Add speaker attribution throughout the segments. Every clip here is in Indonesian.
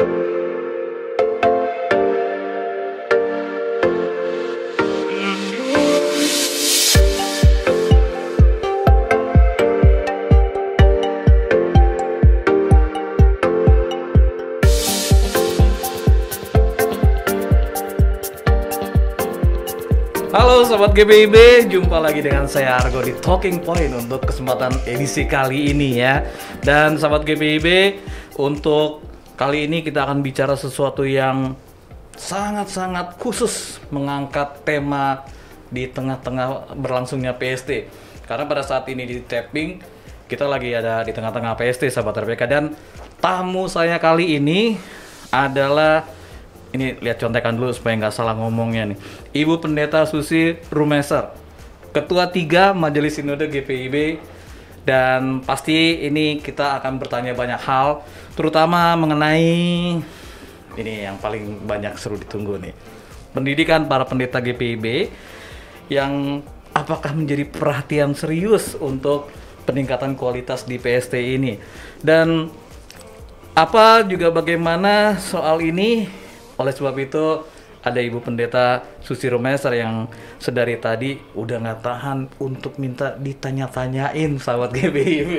Speaker 1: Halo Sobat GPIB, jumpa lagi dengan saya Argo di Talking Point untuk kesempatan edisi kali ini ya. Dan Sobat GPIB, untuk kali ini kita akan bicara sesuatu yang sangat-sangat khusus, mengangkat tema di tengah-tengah berlangsungnya PST. Karena pada saat ini di tapping, kita lagi ada di tengah-tengah PST Sahabat RPK. Dan tamu saya kali ini adalah, ini lihat contekan dulu supaya nggak salah ngomongnya nih, Ibu Pendeta Susi Rumeser, Ketua 3 Majelis Sinode GPIB. Dan pasti ini kita akan bertanya banyak hal, terutama mengenai ini yang paling banyak seru ditunggu nih, pendidikan para pendeta GPIB yang apakah menjadi perhatian serius untuk peningkatan kualitas di PST ini, dan apa juga bagaimana soal ini. Oleh sebab itu ada Ibu Pendeta Susi Rumeser yang sedari tadi udah nggak tahan untuk minta ditanya-tanyain Sahabat GPIB.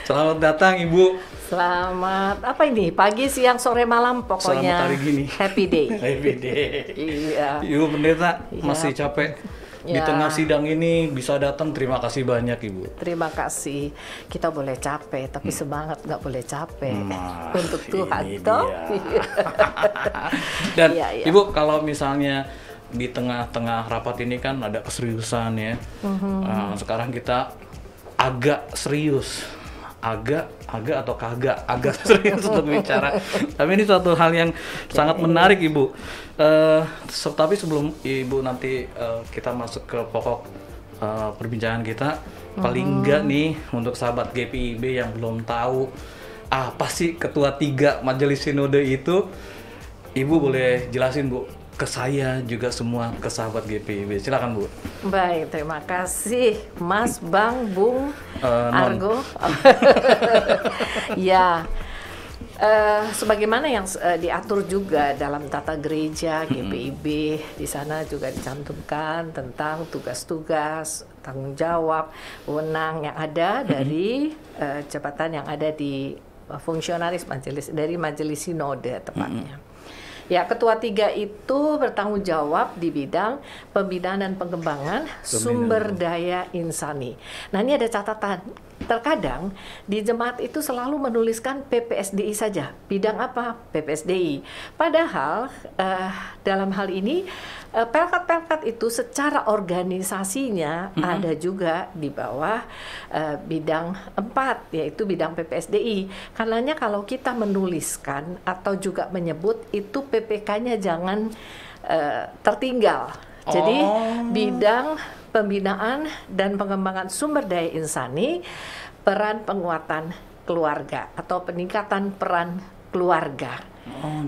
Speaker 1: Selamat datang Ibu.
Speaker 2: Selamat apa ini? Pagi, siang, sore, malam, pokoknya.
Speaker 1: Selamat hari gini.
Speaker 2: Happy day.
Speaker 1: Happy day.
Speaker 2: Iya.
Speaker 1: Ibu Pendeta
Speaker 2: Iya.
Speaker 1: masih capek di
Speaker 2: Ya.
Speaker 1: tengah sidang ini bisa datang. Terima kasih banyak Ibu.
Speaker 2: Terima kasih. Kita boleh capek, tapi semangat nggak boleh capek.
Speaker 1: Nah,
Speaker 2: Untuk Tuhan
Speaker 1: ini
Speaker 2: toh.
Speaker 1: dia. Dan
Speaker 2: Iya, iya.
Speaker 1: Ibu, kalau misalnya di tengah-tengah rapat ini kan ada keseriusan ya. Sekarang kita agak serius, agak atau kagak, agak serius untuk bicara. Tapi ini suatu hal yang sangat menarik Ibu. Tapi sebelum Ibu nanti kita masuk ke pokok perbincangan kita, paling enggak nih untuk sahabat GPIB yang belum tahu apa sih Ketua 3 Majelis Sinode itu, Ibu boleh jelasin Bu ke saya juga semua ke sahabat GPIB. Silakan Bu.
Speaker 2: Baik, terima kasih Mas, Bang, Bung, Argo. Ya. Sebagaimana yang diatur juga dalam tata gereja GPIB, di sana juga dicantumkan tentang tugas-tugas, tanggung jawab, wewenang yang ada dari jabatan yang ada di fungsionaris majelis, dari majelis sinode tepatnya. Ya, Ketua 3 itu bertanggung jawab di bidang pembinaan dan pengembangan sumber daya insani. Nah, ini ada catatan. Terkadang di jemaat itu selalu menuliskan PPSDI saja. Bidang apa? PPSDI. Padahal dalam hal ini pelkat-pelkat itu secara organisasinya ada juga di bawah bidang 4, yaitu bidang PPSDI. Karenanya kalau kita menuliskan atau juga menyebut itu PPK-nya jangan tertinggal. Jadi bidang pembinaan dan pengembangan sumber daya insani, peran penguatan keluarga atau peningkatan peran keluarga.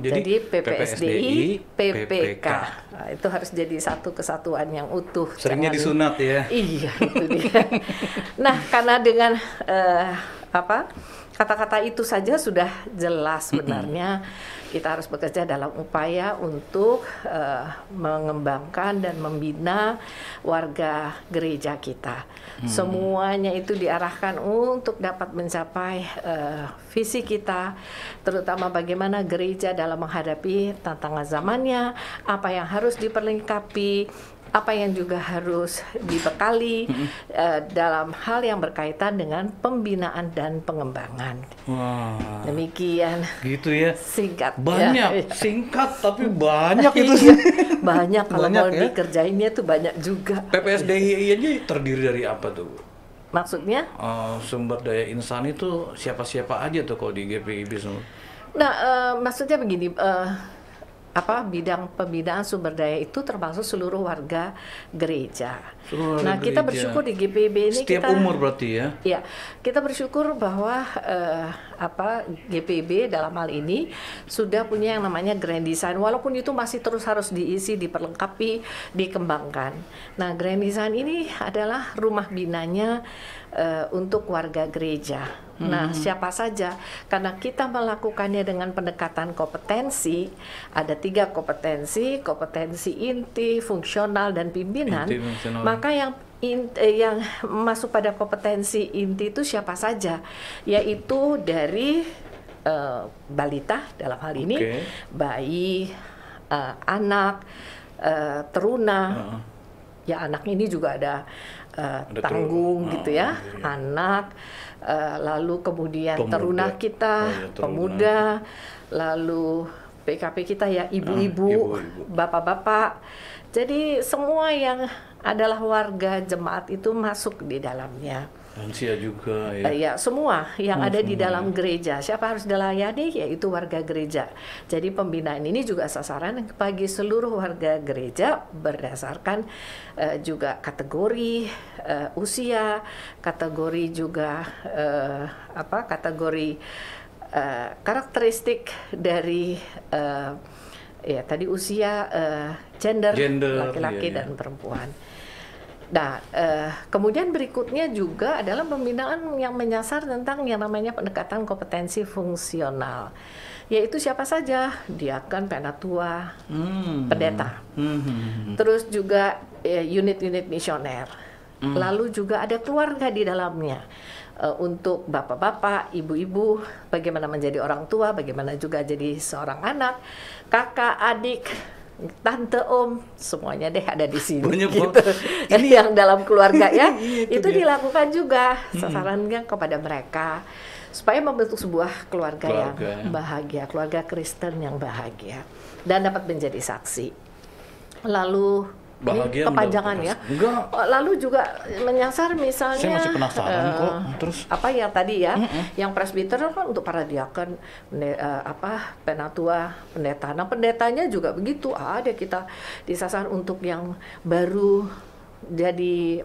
Speaker 2: Jadi PPSDI, PPK. Nah, itu harus jadi satu kesatuan yang utuh.
Speaker 1: Seringnya disunat ya.
Speaker 2: Iya, itu dia. Nah, karena dengan kata-kata itu saja sudah jelas sebenarnya kita harus bekerja dalam upaya untuk mengembangkan dan membina warga gereja kita. Semuanya itu diarahkan untuk dapat mencapai visi kita, terutama bagaimana gereja dalam menghadapi tantangan zamannya, apa yang harus diperlengkapi, apa yang juga harus dibekali dalam hal yang berkaitan dengan pembinaan dan pengembangan.
Speaker 1: Wah.
Speaker 2: Demikian.
Speaker 1: Gitu ya.
Speaker 2: Singkat.
Speaker 1: Banyak,
Speaker 2: ya.
Speaker 1: Singkat tapi banyak itu.
Speaker 2: Banyak kalau
Speaker 1: Banyak
Speaker 2: mau
Speaker 1: ya?
Speaker 2: dikerjainnya tuh banyak juga.
Speaker 1: PPSDI aja terdiri dari apa tuh Bu?
Speaker 2: Maksudnya?
Speaker 1: Sumber daya insani itu siapa-siapa aja tuh kalau di GPIB semua?
Speaker 2: Nah, maksudnya begini, bidang pembinaan sumber daya itu termasuk seluruh warga gereja. Nah, kita bersyukur di GPIB ini
Speaker 1: setiap umur berarti ya?
Speaker 2: Ya, kita bersyukur bahwa GPIB dalam hal ini sudah punya yang namanya Grand Design, walaupun itu masih terus harus diisi, diperlengkapi, dikembangkan. Nah, Grand Design ini adalah rumah binanya untuk warga gereja. Nah, siapa saja? Karena kita melakukannya dengan pendekatan kompetensi, ada 3 kompetensi, kompetensi inti, fungsional, dan pimpinan.
Speaker 1: Inti, fungsional.
Speaker 2: Maka yang masuk pada kompetensi inti itu siapa saja? Yaitu dari balita dalam hal ini, bayi, anak, teruna. Ya, anak ini juga ada tanggung gitu ya, anak, lalu kemudian teruna kita, pemuda, lalu PKP kita ya ibu-ibu, bapak-bapak. Jadi semua yang adalah warga jemaat itu masuk di dalamnya.
Speaker 1: Lansia juga ya.
Speaker 2: Ya, semua yang ada di dalam gereja. Siapa harus dilayani? Yaitu warga gereja. Jadi pembinaan ini juga sasaran bagi seluruh warga gereja berdasarkan juga kategori usia, kategori juga kategori karakteristik dari ya tadi usia, gender laki-laki dan perempuan. Nah, kemudian berikutnya juga adalah pembinaan yang menyasar tentang yang namanya pendekatan kompetensi fungsional, yaitu siapa saja, diakon, penatua, pendeta, terus juga unit-unit misioner, lalu juga ada keluarga di dalamnya. Untuk bapak-bapak, ibu-ibu, bagaimana menjadi orang tua, bagaimana juga jadi seorang anak, kakak, adik, tante, om, semuanya deh ada di sini. Gitu. Ini yang dalam keluarga ya, itu dilakukan juga sasarannya kepada mereka supaya membentuk sebuah keluarga yang bahagia, keluarga Kristen yang bahagia dan dapat menjadi saksi. Lalu
Speaker 1: bahagia
Speaker 2: kepanjangan ya.
Speaker 1: Enggak.
Speaker 2: Lalu juga menyasar misalnya.
Speaker 1: Saya masih penasaran kok. Terus
Speaker 2: apa yang tadi ya, yang presbiter kan untuk para diakon, penatua, pendeta. Nah, pendetanya juga begitu. Ada kita disasar untuk yang baru jadi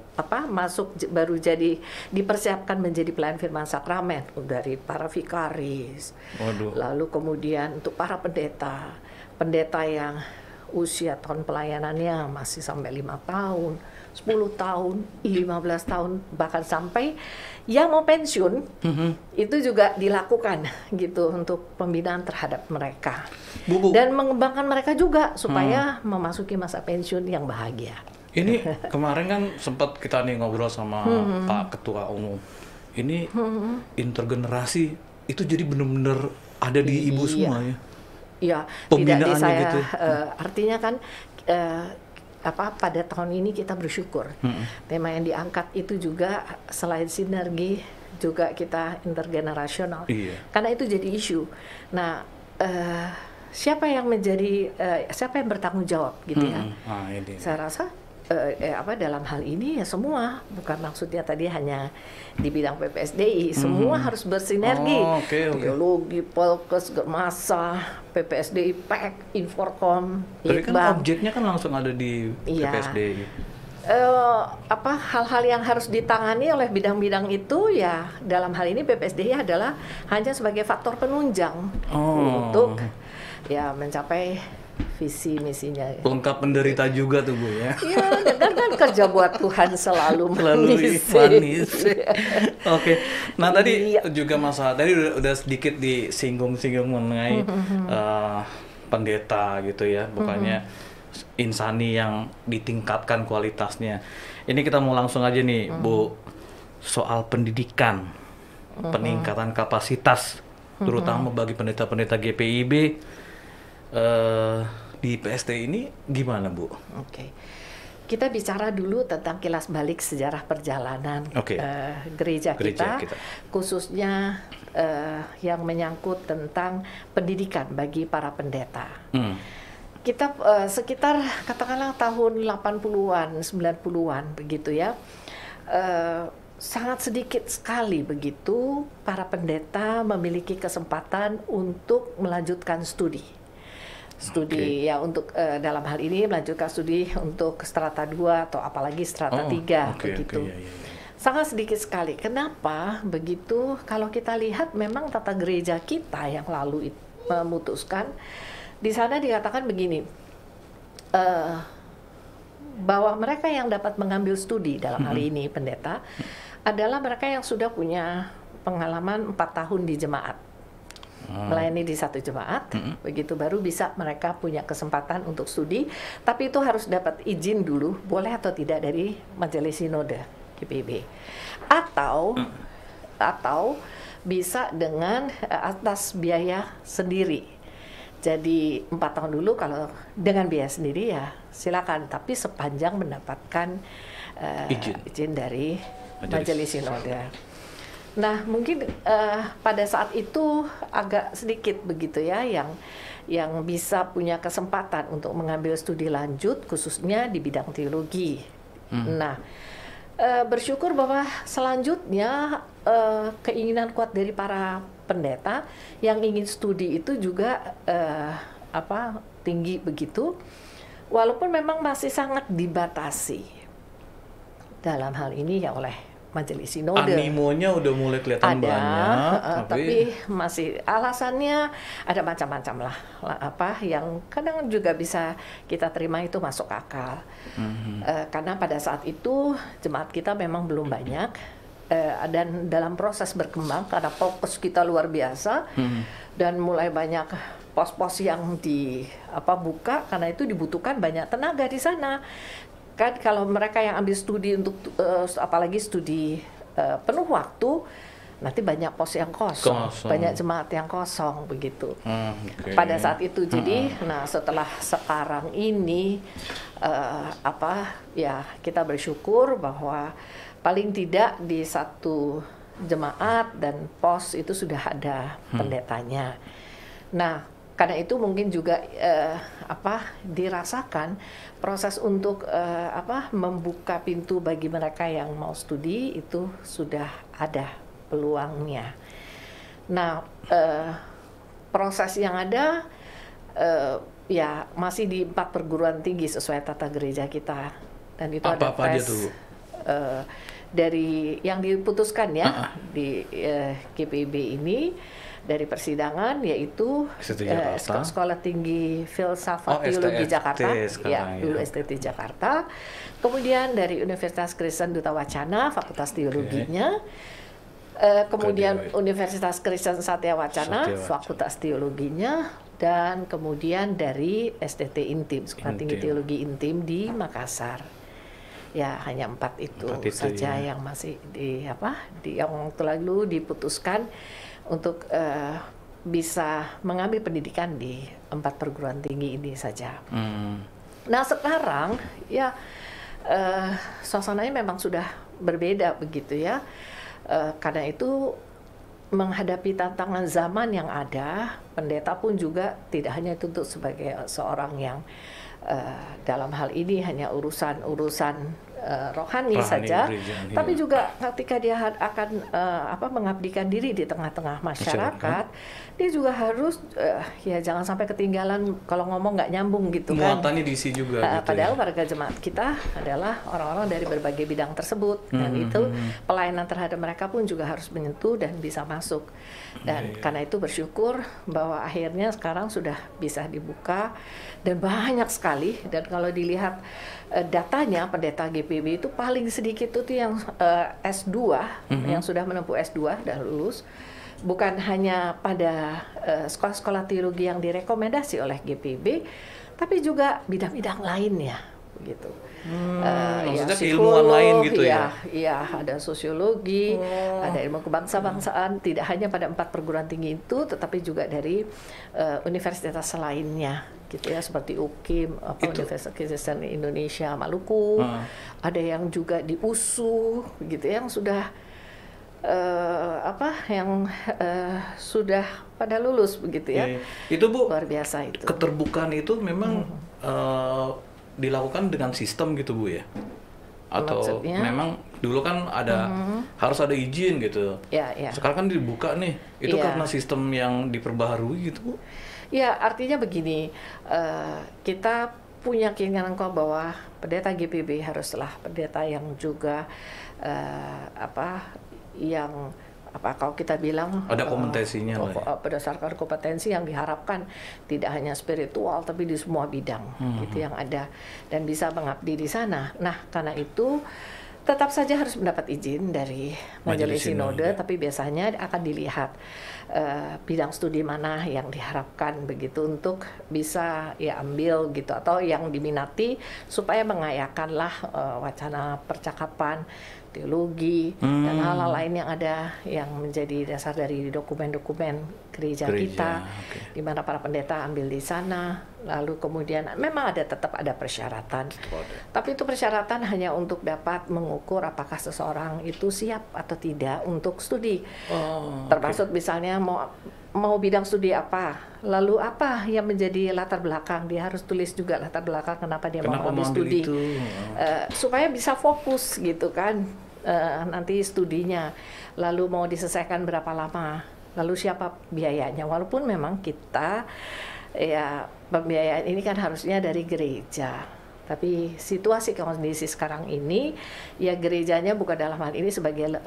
Speaker 2: baru jadi dipersiapkan menjadi pelayan firman sakramen dari para vikaris. Lalu kemudian untuk para pendeta yang usia tahun pelayanannya masih sampai 5 tahun, 10 tahun, 15 tahun, bahkan sampai yang mau pensiun, itu juga dilakukan gitu untuk pembinaan terhadap mereka. Dan mengembangkan mereka juga supaya memasuki masa pensiun yang bahagia.
Speaker 1: Ini kemarin kan sempat kita nih ngobrol sama Pak Ketua Umum. Ini intergenerasi itu jadi benar-benar ada di ibu semua ya.
Speaker 2: Ya, tidak di saya. Gitu. Artinya kan pada tahun ini kita bersyukur. Tema yang diangkat itu juga selain sinergi juga kita intergenerasional. Karena itu jadi isu. Nah, siapa yang bertanggung jawab gitu ya? Saya rasa dalam hal ini ya semua, bukan maksudnya tadi hanya di bidang PPSDI, semua harus bersinergi. Teologi, Polkes, Masa, PPSDI, PEK, Inforkom,
Speaker 1: tapi kan objeknya kan langsung ada di PPSDI.
Speaker 2: Hal-hal yang harus ditangani oleh bidang-bidang itu ya dalam hal ini PPSDI adalah hanya sebagai faktor penunjang untuk ya mencapai visi misinya.
Speaker 1: Lengkap penderita juga tuh Bu ya.
Speaker 2: Iya, kan kerja buat Tuhan selalu manis.
Speaker 1: Oke. Nah tadi juga masalah tadi udah sedikit disinggung-singgung mengenai pendeta gitu ya, bukannya insani yang ditingkatkan kualitasnya. Ini kita mau langsung aja nih Bu, soal pendidikan, peningkatan kapasitas, terutama bagi pendeta-pendeta GPIB. Di PST ini gimana Bu?
Speaker 2: Kita bicara dulu tentang kilas balik sejarah perjalanan gereja kita, khususnya yang menyangkut tentang pendidikan bagi para pendeta. Kita sekitar katakanlah tahun 80-an, 90-an begitu ya. Sangat sedikit sekali begitu para pendeta memiliki kesempatan untuk melanjutkan studi ya untuk dalam hal ini melanjutkan studi untuk strata 2 atau apalagi strata 3 begitu. Sangat sedikit sekali. Kenapa begitu? Kalau kita lihat memang tata gereja kita yang lalu memutuskan di sana dikatakan begini, bahwa mereka yang dapat mengambil studi dalam hal ini pendeta adalah mereka yang sudah punya pengalaman 4 tahun di jemaat, melayani di satu jemaat, begitu baru bisa mereka punya kesempatan untuk studi, tapi itu harus dapat izin dulu, boleh atau tidak dari Majelis Sinode GPIB, atau bisa dengan atas biaya sendiri. Jadi 4 tahun dulu kalau dengan biaya sendiri ya silakan, tapi sepanjang mendapatkan izin dari Majelis Sinode. Nah mungkin pada saat itu agak sedikit begitu ya yang bisa punya kesempatan untuk mengambil studi lanjut khususnya di bidang teologi. Nah bersyukur bahwa selanjutnya keinginan kuat dari para pendeta yang ingin studi itu juga tinggi begitu, walaupun memang masih sangat dibatasi dalam hal ini ya oleh Majelis Sinode.
Speaker 1: Animonya udah mulai kelihatan banyak,
Speaker 2: tapi masih alasannya ada macam-macam lah, yang kadang juga bisa kita terima itu masuk akal. Karena pada saat itu jemaat kita memang belum banyak, dan dalam proses berkembang karena fokus kita luar biasa, dan mulai banyak pos-pos yang buka, karena itu dibutuhkan banyak tenaga di sana. Kan kalau mereka yang ambil studi untuk apalagi studi penuh waktu, nanti banyak pos yang kosong. Banyak jemaat yang kosong begitu. Pada saat itu jadi nah setelah sekarang ini kita bersyukur bahwa paling tidak di satu jemaat dan pos itu sudah ada pendetanya. Nah karena itu mungkin juga dirasakan proses untuk membuka pintu bagi mereka yang mau studi itu sudah ada peluangnya. Nah proses yang ada ya masih di 4 perguruan tinggi sesuai tata gereja kita, dan itu ada tes dari yang diputuskan ya di GPIB ini dari persidangan, yaitu Sekolah Tinggi Filsafat Teologi Jakarta, dulu STT Jakarta, kemudian dari Universitas Kristen Duta Wacana, Fakultas Teologinya, kemudian Universitas Kristen Satya Wacana, Fakultas Teologinya, dan kemudian dari STT Intim, Sekolah Tinggi Teologi Intim di Makassar. Ya hanya 4 itu saja ya, yang masih yang lalu diputuskan untuk bisa mengambil pendidikan di 4 perguruan tinggi ini saja. Nah sekarang ya suasananya memang sudah berbeda begitu ya, karena itu menghadapi tantangan zaman yang ada, pendeta pun juga tidak hanya tuntut sebagai seorang yang dalam hal ini hanya urusan rohani saja, tapi juga ketika dia akan mengabdikan diri di tengah-tengah masyarakat, dia juga harus ya jangan sampai ketinggalan, kalau ngomong nggak nyambung gitu kan.
Speaker 1: Muatannya diisi juga.
Speaker 2: Padahal warga jemaat kita adalah orang-orang dari berbagai bidang tersebut, dan itu pelayanan terhadap mereka pun juga harus menyentuh dan bisa masuk. Dan karena itu bersyukur bahwa akhirnya sekarang sudah bisa dibuka dan banyak sekali. Dan kalau dilihat datanya pendeta GPIB itu paling sedikit itu yang S2, yang sudah menempuh S2 dan lulus, bukan hanya pada sekolah-sekolah teologi yang direkomendasi oleh GPIB, tapi juga bidang-bidang lainnya begitu.
Speaker 1: Maksudnya keilmuan lain gitu ya?
Speaker 2: Iya, ada sosiologi, ada ilmu kebangsaan-bangsaan, tidak hanya pada 4 perguruan tinggi itu, tetapi juga dari universitas lainnya, gitu ya, seperti UKIM, Universitas Kristen Indonesia Maluku, ada yang juga di USU, gitu, yang sudah sudah pada lulus begitu ya.
Speaker 1: Itu Bu,
Speaker 2: luar biasa itu.
Speaker 1: Keterbukaan itu memang dilakukan dengan sistem gitu Bu ya? Atau maksudnya? Memang dulu kan ada harus ada izin gitu.
Speaker 2: Ya.
Speaker 1: Sekarang kan dibuka nih. Itu karena sistem yang diperbaharui gitu Bu?
Speaker 2: Ya, artinya begini, kita punya keinginan kok bahwa pendeta GPIB haruslah pendeta yang juga kalau kita bilang
Speaker 1: ada kompetensinya
Speaker 2: berdasarkan kompetensi yang diharapkan tidak hanya spiritual tapi di semua bidang gitu yang ada, dan bisa mengabdi di sana. Nah karena itu Tetap saja harus mendapat izin dari Majelis Sinode, tapi biasanya akan dilihat bidang studi mana yang diharapkan begitu untuk bisa ya ambil gitu, atau yang diminati supaya mengayakanlah wacana percakapan, teologi, dan hal-hal lain yang ada yang menjadi dasar dari dokumen-dokumen gereja kita, di mana para pendeta ambil di sana. Lalu kemudian memang tetap ada persyaratan, tapi itu persyaratan hanya untuk dapat mengukur apakah seseorang itu siap atau tidak untuk studi. Termasuk misalnya mau bidang studi apa, lalu apa yang menjadi latar belakang, dia harus tulis juga latar belakang kenapa dia mau ambil studi, supaya bisa fokus gitu kan nanti studinya. Lalu mau diselesaikan berapa lama, lalu siapa biayanya, walaupun memang kita ya pembiayaan ini kan harusnya dari gereja, tapi situasi kondisi sekarang ini ya gerejanya bukan dalam hal ini sebagai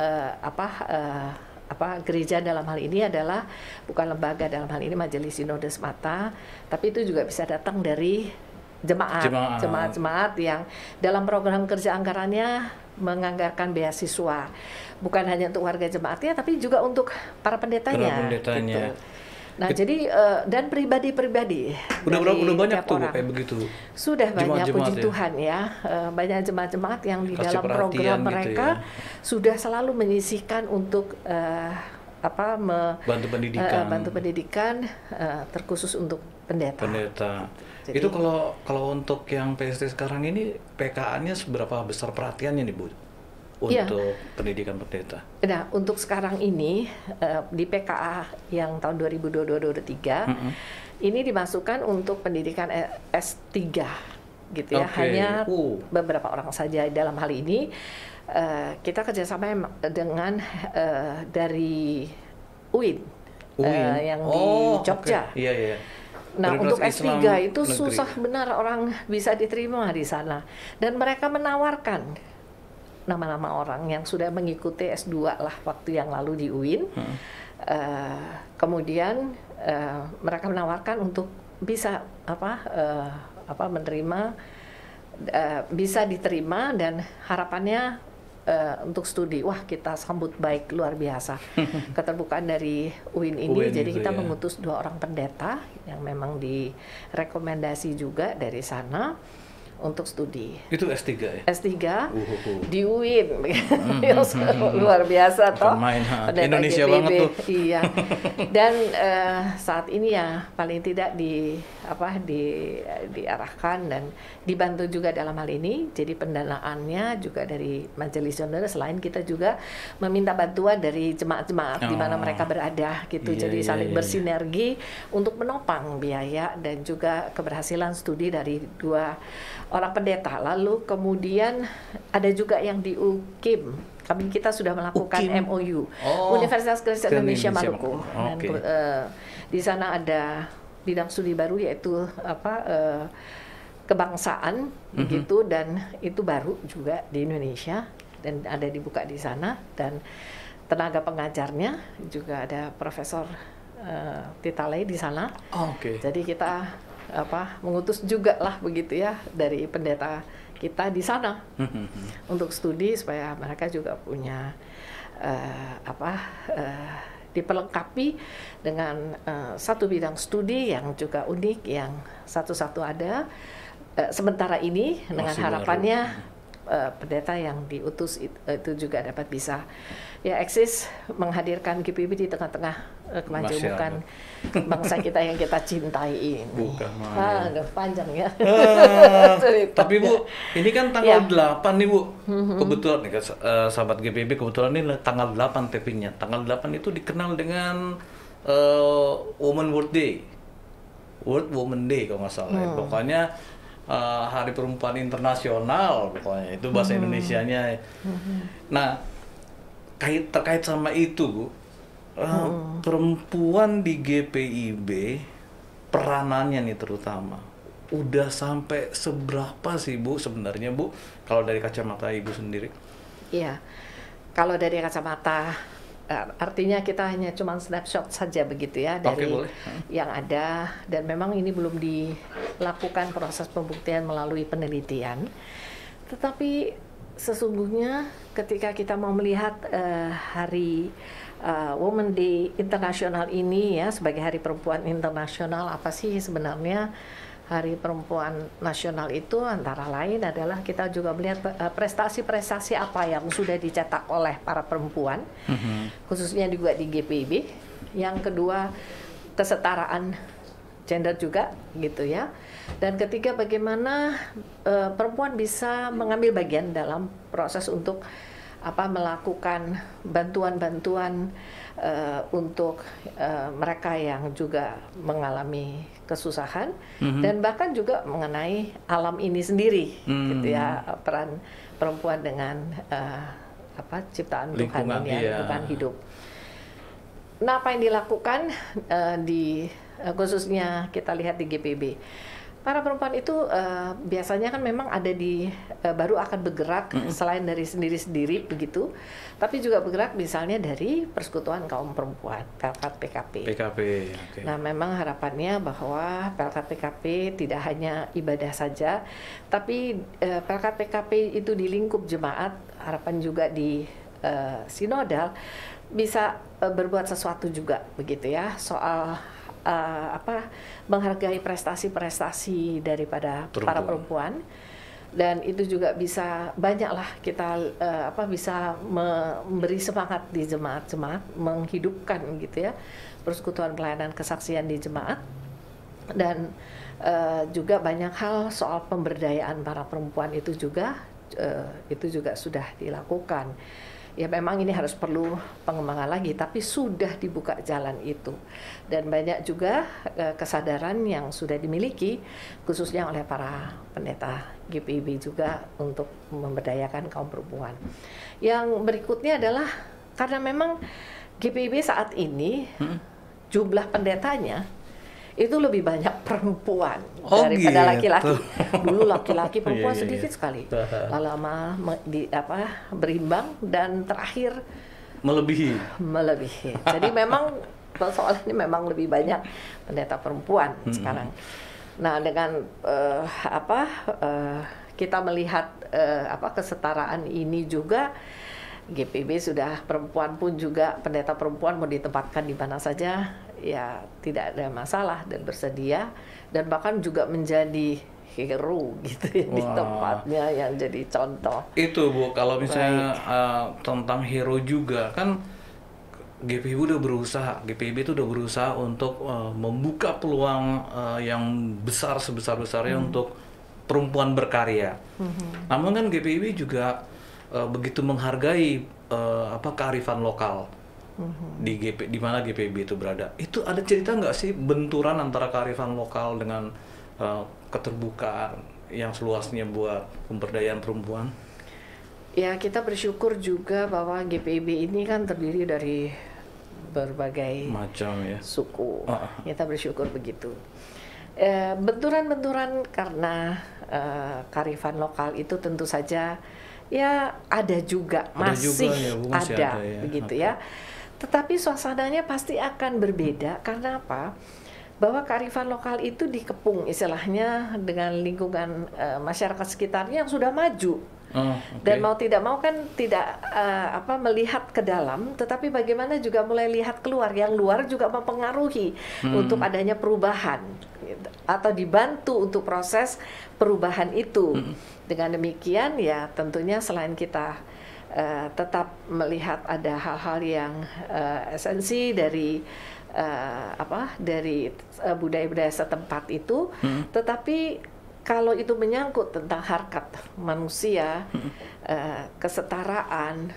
Speaker 2: gereja dalam hal ini adalah bukan lembaga dalam hal ini Majelis Sinode semata, tapi itu juga bisa datang dari jemaat yang dalam program kerja anggarannya menganggarkan beasiswa, bukan hanya untuk warga jemaatnya tapi juga untuk para pendetanya. Gitu. Nah, jadi dan pribadi-pribadi
Speaker 1: udah banyak tuh kayak begitu.
Speaker 2: Sudah banyak, puji Tuhan ya. Banyak jemaat-jemaat yang di dalam program mereka gitu ya, sudah selalu menyisihkan untuk
Speaker 1: bantu
Speaker 2: pendidikan terkhusus untuk pendeta.
Speaker 1: Jadi, itu kalau untuk yang PST sekarang ini PKA-nya seberapa besar perhatiannya nih Bu untuk pendidikan pendeta?
Speaker 2: Nah, untuk sekarang ini di PKA yang tahun 2022-2023 ini dimasukkan untuk pendidikan S3 gitu ya. Hanya beberapa orang saja dalam hal ini. Kita kerjasama dengan dari UIN. Yang di Jogja.
Speaker 1: Iya.
Speaker 2: Nah, untuk S3 itu susah benar orang bisa diterima di sana, dan mereka menawarkan nama-nama orang yang sudah mengikuti S2 lah waktu yang lalu di UIN. Kemudian mereka menawarkan untuk bisa menerima, bisa diterima, dan harapannya untuk studi. Wah, kita sambut baik, luar biasa keterbukaan dari UIN ini. Jadi kita mengutus 2 orang pendeta yang memang direkomendasi juga dari sana untuk studi.
Speaker 1: Itu S3 ya?
Speaker 2: S3 di UIN. Luar biasa toh.
Speaker 1: Indonesia GPIB banget tuh.
Speaker 2: Iya. Dan saat ini ya paling tidak diarahkan dan dibantu juga dalam hal ini. Jadi pendanaannya juga dari Majelis Sinode, selain kita juga meminta bantuan dari jemaat-jemaat di mana mereka berada gitu. Jadi saling bersinergi untuk menopang biaya dan juga keberhasilan studi dari 2 orang pendeta. Lalu kemudian ada juga yang di UKIM. Kita sudah melakukan MOU, Universitas Kristen Indonesia Maluku. Dan di sana ada bidang studi baru yaitu kebangsaan begitu, dan itu baru juga di Indonesia dan ada dibuka di sana, dan tenaga pengajarnya juga ada Profesor Titale di sana. Jadi kita mengutus juga lah begitu ya dari pendeta kita di sana untuk studi supaya mereka juga punya diperlengkapi dengan satu bidang studi yang juga unik, yang satu-satu ada sementara ini, dengan harapannya pendeta yang diutus itu juga dapat bisa ya eksis menghadirkan GPIB di tengah-tengah kemajemukan bangsa kita yang kita cintai ini. Udah panjang ya.
Speaker 1: Tapi Bu, ini kan tanggal 8 nih Bu. Kebetulan nih sahabat GPIB, kebetulan ini tanggal 8 tapingnya. Tanggal 8 itu dikenal dengan Women World Day. World Women Day kalau nggak salah. Pokoknya Hari Perempuan Internasional, pokoknya itu bahasa Indonesianya. Nah, terkait sama itu Bu, perempuan di GPIB peranannya nih terutama udah sampai seberapa sih Bu sebenarnya Bu, kalau dari kacamata Ibu sendiri?
Speaker 2: Iya, kalau dari kacamata artinya kita hanya cuma snapshot saja begitu ya dari yang ada, dan memang ini belum dilakukan proses pembuktian melalui penelitian, tetapi sesungguhnya ketika kita mau melihat hari Women Day Internasional ini ya sebagai Hari Perempuan Internasional, apa sih sebenarnya Hari Perempuan Nasional itu? Antara lain adalah kita juga melihat prestasi-prestasi apa yang sudah dicetak oleh para perempuan, khususnya juga di GPIB. Yang kedua, kesetaraan gender juga gitu ya. Dan ketiga, bagaimana perempuan bisa mengambil bagian dalam proses untuk melakukan bantuan-bantuan untuk mereka yang juga mengalami kesusahan, dan bahkan juga mengenai alam ini sendiri gitu ya, peran perempuan dengan ciptaan Tuhan ini ya, lingkungan hidup. Nah, apa yang dilakukan khususnya kita lihat di GPIB, para perempuan itu biasanya kan memang ada baru akan bergerak selain dari sendiri-sendiri begitu, tapi juga bergerak misalnya dari Persekutuan Kaum Perempuan, Pelkat PKP.
Speaker 1: Okay.
Speaker 2: Nah, memang harapannya bahwa Pelkat PKP tidak hanya ibadah saja, tapi Pelkat PKP itu di lingkup jemaat, harapan juga di sinodal bisa berbuat sesuatu juga begitu ya, soal menghargai prestasi-prestasi daripada para perempuan, dan itu juga bisa banyaklah kita bisa memberi semangat di jemaat-jemaat, menghidupkan gitu ya persekutuan pelayanan kesaksian di jemaat, dan juga banyak hal soal pemberdayaan para perempuan itu juga sudah dilakukan. Ya memang ini harus perlu pengembangan lagi, tapi sudah dibuka jalan itu, dan banyak juga kesadaran yang sudah dimiliki khususnya oleh para pendeta GPIB juga untuk memberdayakan kaum perempuan. Yang berikutnya adalah karena memang GPIB saat ini jumlah pendetanya itu lebih banyak perempuan daripada laki-laki. Dulu laki-laki, perempuan sedikit sekali. Lama berimbang, dan terakhir melebihi. Jadi memang soal ini memang lebih banyak pendeta perempuan sekarang. Nah, dengan kita melihat kesetaraan ini juga, GPIB sudah perempuan pun juga, pendeta perempuan mau ditempatkan di mana saja ya tidak ada masalah dan bersedia, dan bahkan juga menjadi hero gitu ya di tempatnya, yang jadi contoh.
Speaker 1: Itu Bu, kalau misalnya tentang hero juga kan, GPIB itu udah berusaha untuk membuka peluang yang besar sebesar-besarnya untuk perempuan berkarya. Namun kan GPIB juga begitu menghargai kearifan lokal di mana GPIB itu berada. Itu ada cerita nggak sih benturan antara kearifan lokal dengan keterbukaan yang seluasnya buat pemberdayaan perempuan?
Speaker 2: Ya, kita bersyukur juga bahwa GPIB ini kan terdiri dari berbagai
Speaker 1: macam ya
Speaker 2: suku. Kita bersyukur begitu. Benturan-benturan karena kearifan lokal itu tentu saja ya ada juga, masih ada ya. Begitu ya. Tetapi suasananya pasti akan berbeda. Karena apa? Bahwa kearifan lokal itu dikepung istilahnya dengan lingkungan masyarakat sekitarnya yang sudah maju. Dan mau tidak mau kan tidak melihat ke dalam, tetapi bagaimana juga mulai lihat keluar. Yang luar juga mempengaruhi untuk adanya perubahan gitu, atau dibantu untuk proses perubahan itu. Dengan demikian ya tentunya selain kita tetap melihat ada hal-hal yang esensi dari budaya-budaya setempat itu, tetapi kalau itu menyangkut tentang harkat manusia, kesetaraan,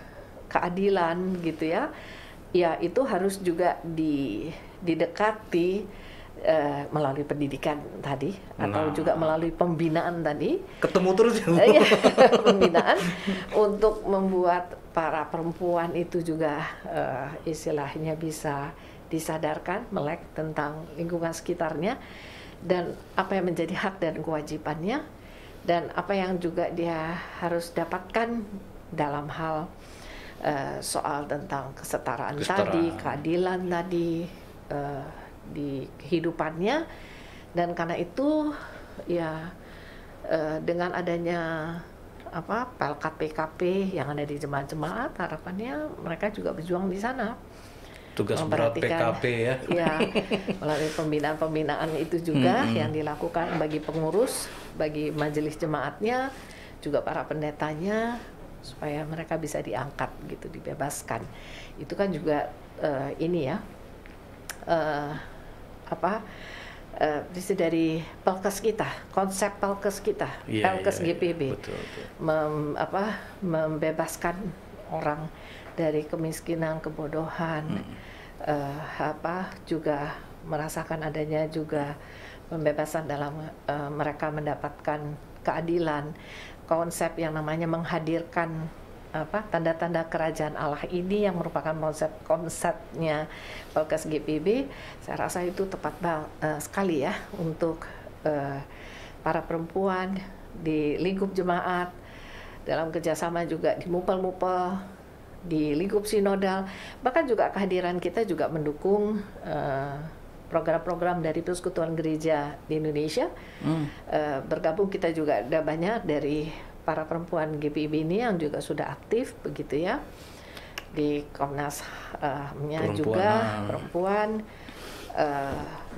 Speaker 2: keadilan gitu ya, ya itu harus juga didekati melalui pendidikan tadi, atau juga melalui pembinaan tadi.
Speaker 1: Ketemu terus ya.
Speaker 2: Pembinaan untuk membuat para perempuan itu juga istilahnya bisa disadarkan melek tentang lingkungan sekitarnya, dan apa yang menjadi hak dan kewajibannya, dan apa yang juga dia harus dapatkan dalam hal soal tentang kesetaraan tadi, keadilan tadi di kehidupannya. Dan karena itu ya dengan adanya Pelkat PKP yang ada di jemaat-jemaat, harapannya mereka juga berjuang di sana.
Speaker 1: Tugas berat PKP ya.
Speaker 2: Ya, melalui pembinaan-pembinaan itu juga yang dilakukan bagi pengurus, bagi majelis jemaatnya, juga para pendetanya, supaya mereka bisa diangkat gitu, dibebaskan. Itu kan juga bisa dari Pelkes kita, konsep Pelkes kita, Pelkes GPIB,
Speaker 1: betul.
Speaker 2: Membebaskan orang dari kemiskinan, kebodohan, juga merasakan adanya juga pembebasan dalam mereka mendapatkan keadilan, konsep yang namanya menghadirkan tanda-tanda kerajaan Allah ini yang merupakan konsepnya Pelkes GPIB. Saya rasa itu tepat sekali ya untuk para perempuan di lingkup jemaat, dalam kerjasama juga di mupel-mupel, di lingkup sinodal, bahkan juga kehadiran kita juga mendukung program-program dari Persekutuan Gereja di Indonesia. Bergabung kita juga ada banyak dari para perempuan GPIB ini yang juga sudah aktif begitu ya, di Komnas-nya juga perempuan,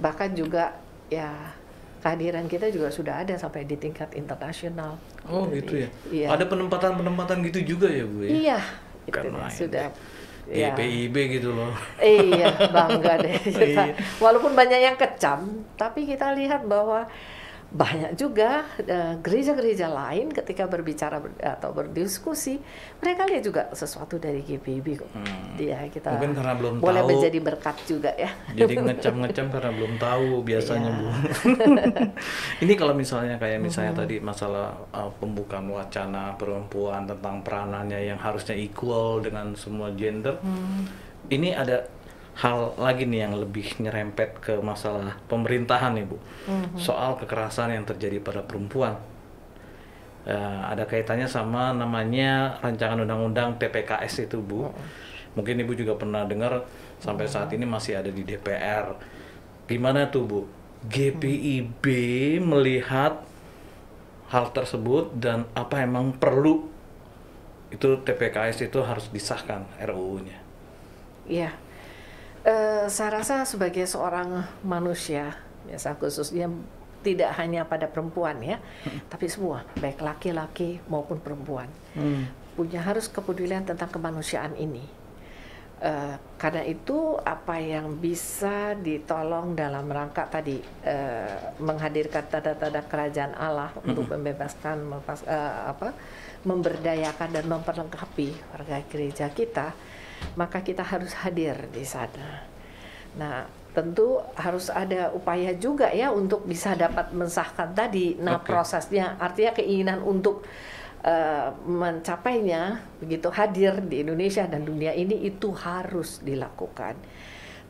Speaker 2: bahkan juga ya kehadiran kita juga sudah ada sampai di tingkat internasional.
Speaker 1: Oh gitu ya?
Speaker 2: Iya.
Speaker 1: Ada penempatan gitu juga ya Bu ya?
Speaker 2: Iya, itu
Speaker 1: Keren
Speaker 2: sudah.
Speaker 1: GPIB gitu loh.
Speaker 2: Iya, bangga deh kita. Walaupun banyak yang kecam, tapi kita lihat bahwa banyak juga gereja-gereja lain ketika berbicara atau berdiskusi, mereka lihat juga sesuatu dari GPIB kok. Ya, kita
Speaker 1: mungkin karena belum
Speaker 2: boleh
Speaker 1: tahu,
Speaker 2: menjadi berkat juga ya.
Speaker 1: Jadi ngecam karena belum tahu biasanya Bu. Ini kalau misalnya tadi masalah pembukaan wacana perempuan tentang peranannya yang harusnya equal dengan semua gender. Ini ada hal lagi nih yang lebih nyerempet ke masalah pemerintahan nih Bu, soal kekerasan yang terjadi pada perempuan. Ada kaitannya sama namanya rancangan undang-undang TPKS itu Bu. Mungkin Ibu juga pernah dengar, sampai saat ini masih ada di DPR. Gimana tuh Bu, GPIB melihat hal tersebut dan apa emang perlu itu TPKS itu harus disahkan RUU-nya?
Speaker 2: Iya. Saya rasa sebagai seorang manusia, biasa khususnya tidak hanya pada perempuan ya, tapi semua, baik laki-laki maupun perempuan, punya harus kepedulian tentang kemanusiaan ini. Karena itu apa yang bisa ditolong dalam rangka tadi menghadirkan tanda-tanda kerajaan Allah untuk membebaskan, memberdayakan dan memperlengkapi warga gereja kita, maka kita harus hadir di sana. Nah, tentu harus ada upaya juga ya untuk bisa dapat mensahkan tadi. Nah, prosesnya artinya keinginan untuk mencapainya begitu hadir di Indonesia dan dunia ini itu harus dilakukan.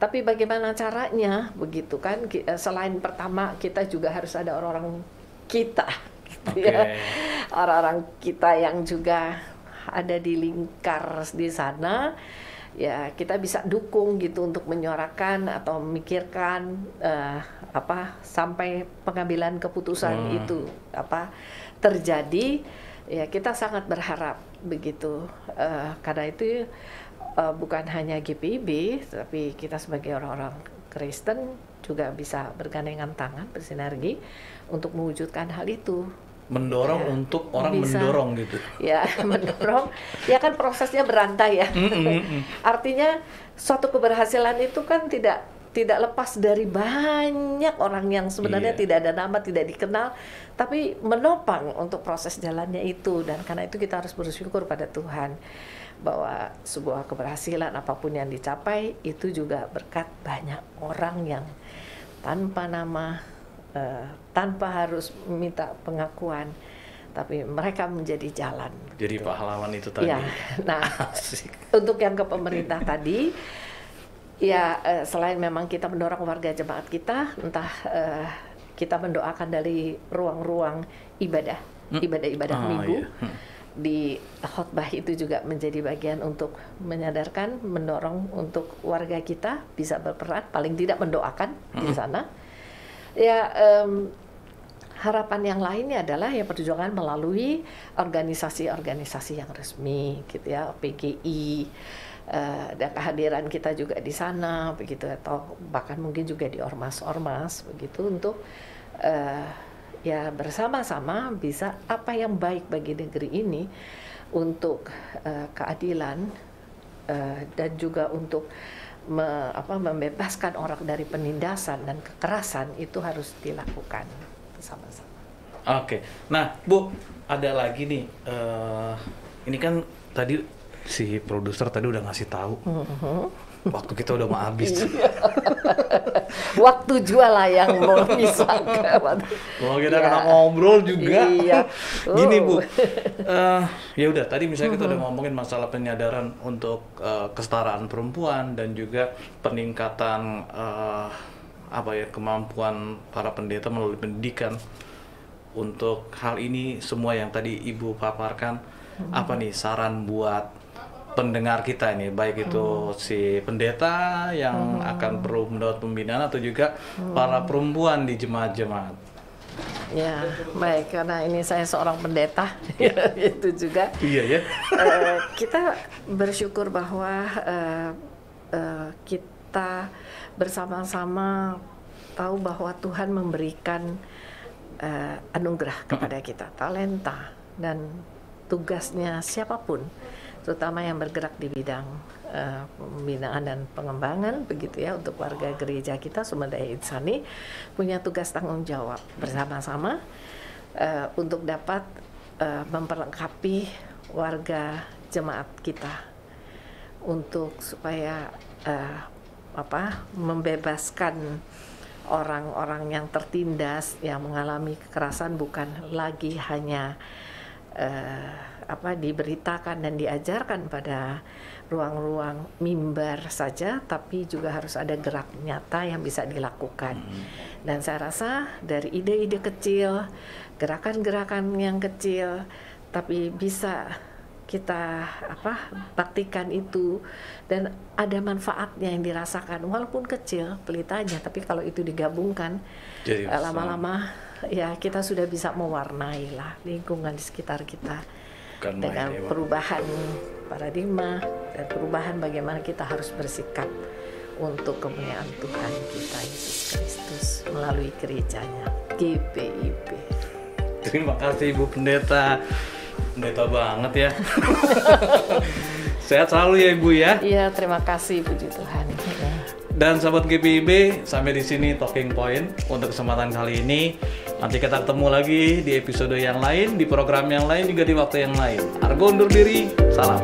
Speaker 2: Tapi bagaimana caranya begitu kan? Selain pertama kita juga harus ada orang-orang kita, gitu ya. Orang-orang kita yang juga ada di lingkar di sana, ya kita bisa dukung gitu untuk menyuarakan atau memikirkan sampai pengambilan keputusan itu terjadi. Ya kita sangat berharap begitu, karena itu bukan hanya GPIB, tapi kita sebagai orang-orang Kristen juga bisa bergandengan tangan, bersinergi untuk mewujudkan hal itu.
Speaker 1: Mendorong ya, untuk orang bisa, mendorong gitu.
Speaker 2: Ya, mendorong. Ya kan prosesnya berantai ya. Artinya suatu keberhasilan itu kan tidak lepas dari banyak orang yang sebenarnya tidak ada nama, tidak dikenal, tapi menopang untuk proses jalannya itu. Dan karena itu kita harus bersyukur pada Tuhan bahwa sebuah keberhasilan apapun yang dicapai itu juga berkat banyak orang yang tanpa nama, tanpa harus minta pengakuan, tapi mereka menjadi jalan.
Speaker 1: Jadi gitu. Pahlawan itu tadi.
Speaker 2: Ya, nah untuk yang ke pemerintah tadi, ya selain memang kita mendorong warga jemaat kita, entah kita mendoakan dari ruang-ruang ibadah minggu, di khotbah itu juga menjadi bagian untuk menyadarkan, mendorong untuk warga kita bisa berperan, paling tidak mendoakan di sana. Ya harapan yang lainnya adalah ya perjuangan melalui organisasi-organisasi yang resmi, gitu ya, PGI, dan kehadiran kita juga di sana, begitu, atau bahkan mungkin juga di ormas-ormas, begitu, untuk ya bersama-sama bisa apa yang baik bagi negeri ini untuk keadilan dan juga untuk membebaskan orang dari penindasan dan kekerasan, itu harus dilakukan bersama-sama.
Speaker 1: Oke, nah Bu, ada lagi nih, ini kan tadi si produser tadi udah ngasih tahu, waktu kita udah mau habis.
Speaker 2: Waktu jual lah yang mau bisa.
Speaker 1: Kalau kita kena ngobrol juga.
Speaker 2: Iya.
Speaker 1: Gini Bu, ya udah tadi misalnya kita udah ngomongin masalah penyadaran untuk kesetaraan perempuan dan juga peningkatan kemampuan para pendeta melalui pendidikan. Untuk hal ini semua yang tadi Ibu paparkan, apa nih saran buat pendengar kita ini, baik itu si pendeta yang akan perlu mendapat pembinaan atau juga para perempuan di jemaat-jemaat?
Speaker 2: Ya, baik, karena ini saya seorang pendeta, itu juga.
Speaker 1: Iya ya.
Speaker 2: Kita bersyukur bahwa kita bersama-sama tahu bahwa Tuhan memberikan anugerah kepada kita, talenta dan tugasnya siapapun, terutama yang bergerak di bidang pembinaan dan pengembangan, begitu ya, untuk warga gereja kita Sumber Daya Insani punya tugas tanggung jawab bersama-sama untuk dapat memperlengkapi warga jemaat kita untuk supaya membebaskan orang-orang yang tertindas, yang mengalami kekerasan, bukan lagi hanya diberitakan dan diajarkan pada ruang-ruang mimbar saja, tapi juga harus ada gerak nyata yang bisa dilakukan. Dan saya rasa dari ide-ide kecil, gerakan-gerakan yang kecil, tapi bisa kita baktikan itu dan ada manfaatnya yang dirasakan, walaupun kecil pelitanya, tapi kalau itu digabungkan lama-lama ya kita sudah bisa mewarnai lah lingkungan di sekitar kita dengan perubahan paradigma dan perubahan bagaimana kita harus bersikap untuk kemuliaan Tuhan kita Yesus Kristus melalui gerejanya GPIB.
Speaker 1: Terima kasih Ibu Pendeta. Pendeta banget ya. Sehat selalu ya Ibu ya.
Speaker 2: Iya, terima kasih, puji Tuhan.
Speaker 1: Dan sahabat GPIB, sampai di sini Talking Point untuk kesempatan kali ini. Nanti kita ketemu lagi di episode yang lain, di program yang lain, juga di waktu yang lain. Argo undur diri, salam.